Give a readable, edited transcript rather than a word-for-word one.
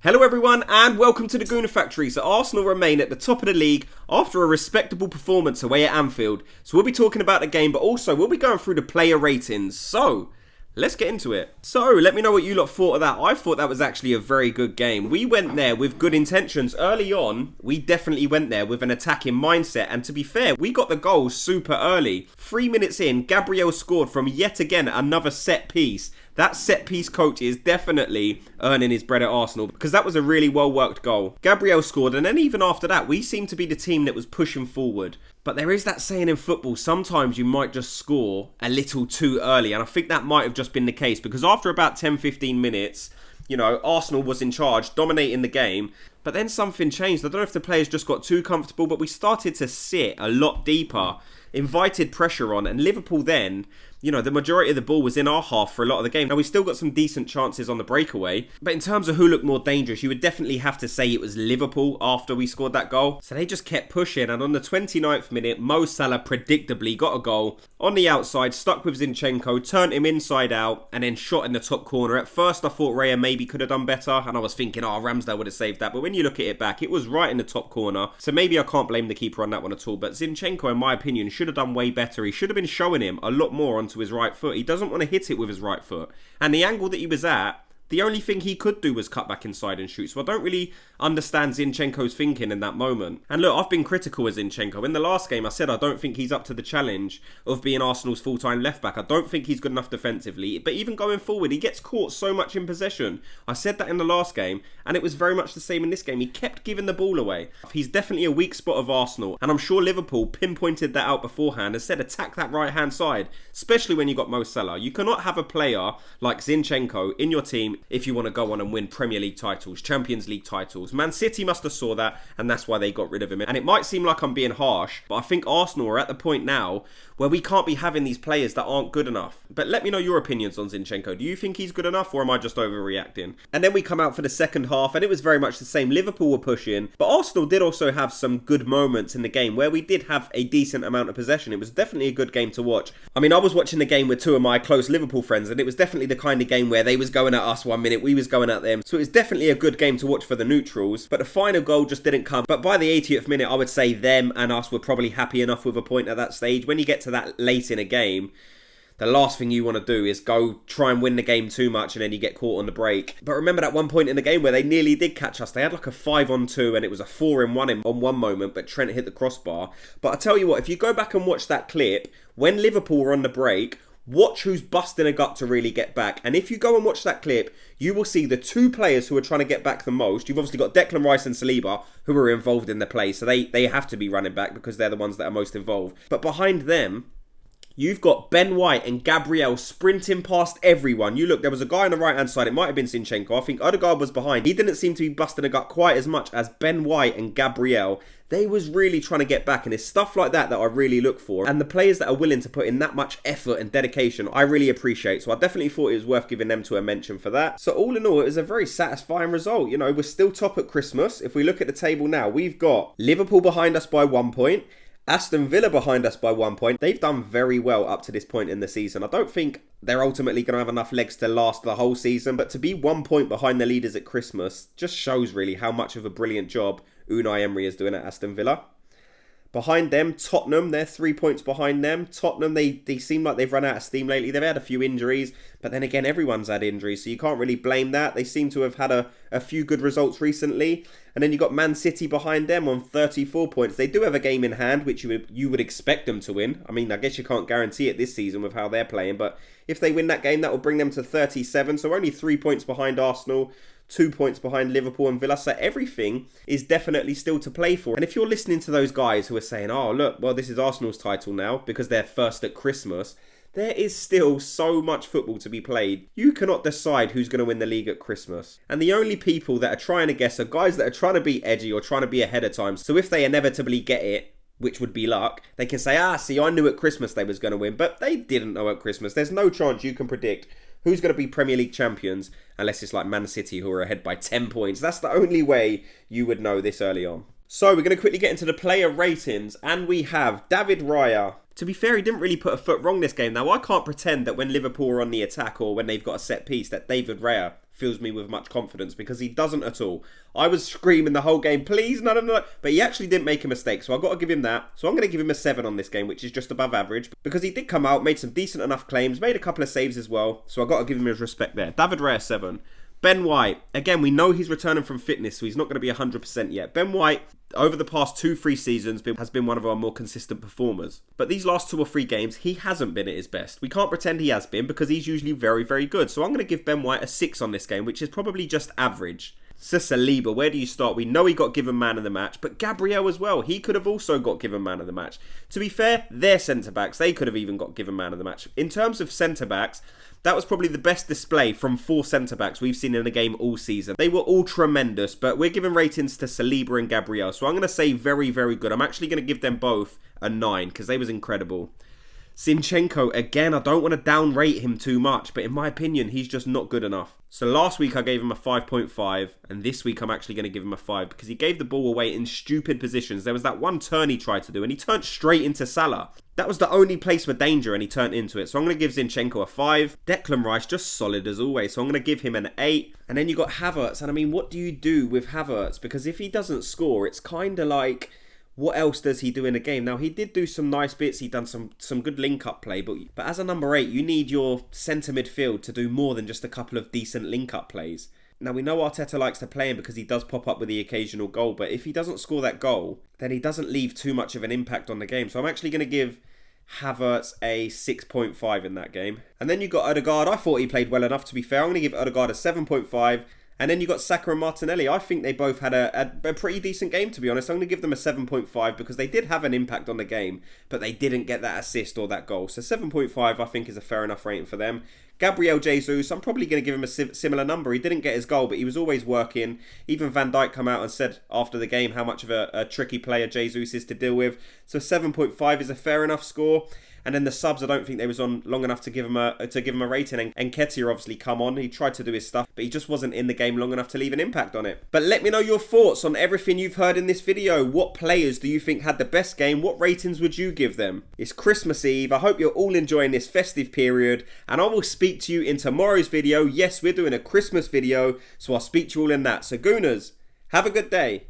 Hello everyone and welcome to the Gooner Factory. So Arsenal remain at the top of the league after a respectable performance away at Anfield. So we'll be talking about the game, but also we'll be going through the player ratings. So let's get into it. So let me know what you lot thought of that. I thought that was actually a very good game. We went there with good intentions. Early on, we definitely went there with an attacking mindset. And to be fair, we got the goal super early. 3 minutes in, Gabriel scored from yet again another set piece. That set piece coach is definitely earning his bread at Arsenal because that was a really well worked goal. Gabriel scored, and then even after that, we seemed to be the team that was pushing forward. But there is that saying in football, sometimes you might just score a little too early. And I think that might have just been the case because after about 10-15 minutes, you know, Arsenal was in charge, dominating the game. But then something changed. I don't know if the players just got too comfortable, but we started to sit a lot deeper, invited pressure on, and Liverpool then, you know, the majority of the ball was in our half for a lot of the game. Now, we still got some decent chances on the breakaway, but in terms of who looked more dangerous, you would definitely have to say it was Liverpool after we scored that goal. So they just kept pushing, and on the 29th minute, Mo Salah predictably got a goal on the outside, stuck with Zinchenko, turned him inside out, and then shot in the top corner. At first, I thought RAYA maybe could have done better, and I was thinking, oh, Ramsdale would have saved that. But when you look at it back, it was right in the top corner, so maybe I can't blame the keeper on that one at all. But Zinchenko, in my opinion, should have done way better. He should have been showing him a lot more onto his right foot. He doesn't want to hit it with his right foot. And the angle that he was at, the only thing he could do was cut back inside and shoot. So I don't really understand Zinchenko's thinking in that moment. And look, I've been critical of Zinchenko. In the last game, I said I don't think he's up to the challenge of being Arsenal's full-time left-back. I don't think he's good enough defensively. But even going forward, he gets caught so much in possession. I said that in the last game, and it was very much the same in this game. He kept giving the ball away. He's definitely a weak spot of Arsenal. And I'm sure Liverpool pinpointed that out beforehand and said attack that right-hand side, especially when you got Mo Salah. You cannot have a player like Zinchenko in your team if you want to go on and win Premier League titles, Champions League titles. Man City must have saw that, and that's why they got rid of him. And it might seem like I'm being harsh, but I think Arsenal are at the point now where we can't be having these players that aren't good enough. But let me know your opinions on Zinchenko. Do you think he's good enough, or am I just overreacting? And then we come out for the second half, and it was very much the same. Liverpool were pushing, but Arsenal did also have some good moments in the game where we did have a decent amount of possession. It was definitely a good game to watch. I mean, I was watching the game with two of my close Liverpool friends, and it was definitely the kind of game where they was going at us 1 minute, we was going at them. So it was definitely a good game to watch for the neutrals, but the final goal just didn't come. But by the 80th minute, I would say them and us were probably happy enough with a point at that stage. When you get to that late in a game, the last thing you want to do is go try and win the game too much and then you get caught on the break. But remember that one point in the game where they nearly did catch us. They had like a 5-on-2 and it was a 4-in-1 on one moment, but Trent hit the crossbar. But I tell you what, if you go back and watch that clip, when Liverpool were on the break, watch who's busting a gut to really get back. And if you go and watch that clip, you will see the two players who are trying to get back the most. You've obviously got Declan Rice and Saliba, who are involved in the play. So they have to be running back because they're the ones that are most involved. But behind them, you've got Ben White and Gabriel sprinting past everyone. You look, there was a guy on the right-hand side. It might have been Zinchenko. I think Odegaard was behind. He didn't seem to be busting a gut quite as much as Ben White and Gabriel. They was really trying to get back, and it's stuff like that that I really look for. And the players that are willing to put in that much effort and dedication, I really appreciate. So I definitely thought it was worth giving them to a mention for that. So all in all, it was a very satisfying result. You know, we're still top at Christmas. If we look at the table now, we've got Liverpool behind us by 1 point. Aston Villa behind us by 1 point. They've done very well up to this point in the season. I don't think they're ultimately going to have enough legs to last the whole season, but to be 1 point behind the leaders at Christmas just shows really how much of a brilliant job Unai Emery is doing at Aston Villa. Behind them, Tottenham, they're 3 points behind them. Tottenham, they seem like they've run out of steam lately. They've had a few injuries, but then again, everyone's had injuries, so you can't really blame that. They seem to have had a few good results recently. And then you've got Man City behind them on 34 points. They do have a game in hand, which you would expect them to win. I mean, I guess you can't guarantee it this season with how they're playing, but if they win that game, that will bring them to 37. So only 3 points behind Arsenal, 2 points behind Liverpool and Villa. So everything is definitely still to play for. And if you're listening to those guys who are saying, oh, look, well, this is Arsenal's title now because they're first at Christmas, there is still so much football to be played. You cannot decide who's going to win the league at Christmas. And the only people that are trying to guess are guys that are trying to be edgy or trying to be ahead of time. So if they inevitably get it, which would be luck, they can say, see, I knew at Christmas they was going to win, but they didn't know at Christmas. There's no chance you can predict who's going to be Premier League champions unless it's like Man City who are ahead by 10 points. That's the only way you would know this early on. So we're going to quickly get into the player ratings, and we have David Raya. To be fair, he didn't really put a foot wrong this game. Now, I can't pretend that when Liverpool are on the attack or when they've got a set piece that David Raya fills me with much confidence, because he doesn't at all. I was screaming the whole game, please, no, no, no. But he actually didn't make a mistake, so I've got to give him that. So I'm going to give him a 7 on this game, which is just above average, because he did come out, made some decent enough claims, made a couple of saves as well. So I've got to give him his respect there. David Raya, 7. Ben White, again, we know he's returning from fitness, so he's not going to be 100% yet. Ben White, over the past 2-3 seasons, has been one of our more consistent performers. But these last 2 or 3 games, he hasn't been at his best. We can't pretend he has been, because he's usually very, very good. So I'm going to give Ben White a 6 on this game, which is probably just average. Saliba, where do you start? We know he got given man of the match, but Gabriel as well. He could have also got given man of the match. To be fair, their centre-backs, they could have even got given man of the match. In terms of centre-backs, that was probably the best display from 4 centre-backs we've seen in a game all season. They were all tremendous, but we're giving ratings to Saliba and Gabriel, so I'm going to say very, very good. I'm actually going to give them both a 9, because they was incredible. Zinchenko, again, I don't want to downrate him too much, but in my opinion, he's just not good enough. So last week I gave him a 5.5, and this week I'm actually going to give him a 5, because he gave the ball away in stupid positions. There was that one turn he tried to do, and he turned straight into Salah. That was the only place for danger, and he turned into it. So I'm going to give Zinchenko a 5. Declan Rice, just solid as always, so I'm going to give him an 8. And then you got Havertz, and I mean, what do you do with Havertz? Because if he doesn't score, it's kind of like, what else does he do in a game? Now, he did do some nice bits. He done some good link-up play. But as a number 8, you need your centre midfield to do more than just a couple of decent link-up plays. Now, we know Arteta likes to play him because he does pop up with the occasional goal. But if he doesn't score that goal, then he doesn't leave too much of an impact on the game. So I'm actually going to give Havertz a 6.5 in that game. And then you got Odegaard. I thought he played well enough, to be fair. I'm going to give Odegaard a 7.5. And then you got Saka and Martinelli. I think they both had a pretty decent game, to be honest. I'm going to give them a 7.5 because they did have an impact on the game, but they didn't get that assist or that goal. So 7.5 I think is a fair enough rating for them. Gabriel Jesus, I'm probably going to give him a similar number. He didn't get his goal, but he was always working. Even Van Dijk come out and said after the game how much of a tricky player Jesus is to deal with. So 7.5 is a fair enough score. And then the subs, I don't think they was on long enough to give him a rating. And Nketiah obviously come on. He tried to do his stuff, but he just wasn't in the game long enough to leave an impact on it. But let me know your thoughts on everything you've heard in this video. What players do you think had the best game? What ratings would you give them? It's Christmas Eve. I hope you're all enjoying this festive period. And I will speak to you in tomorrow's video. Yes, we're doing a Christmas video, so I'll speak to you all in that. So Gooners, have a good day.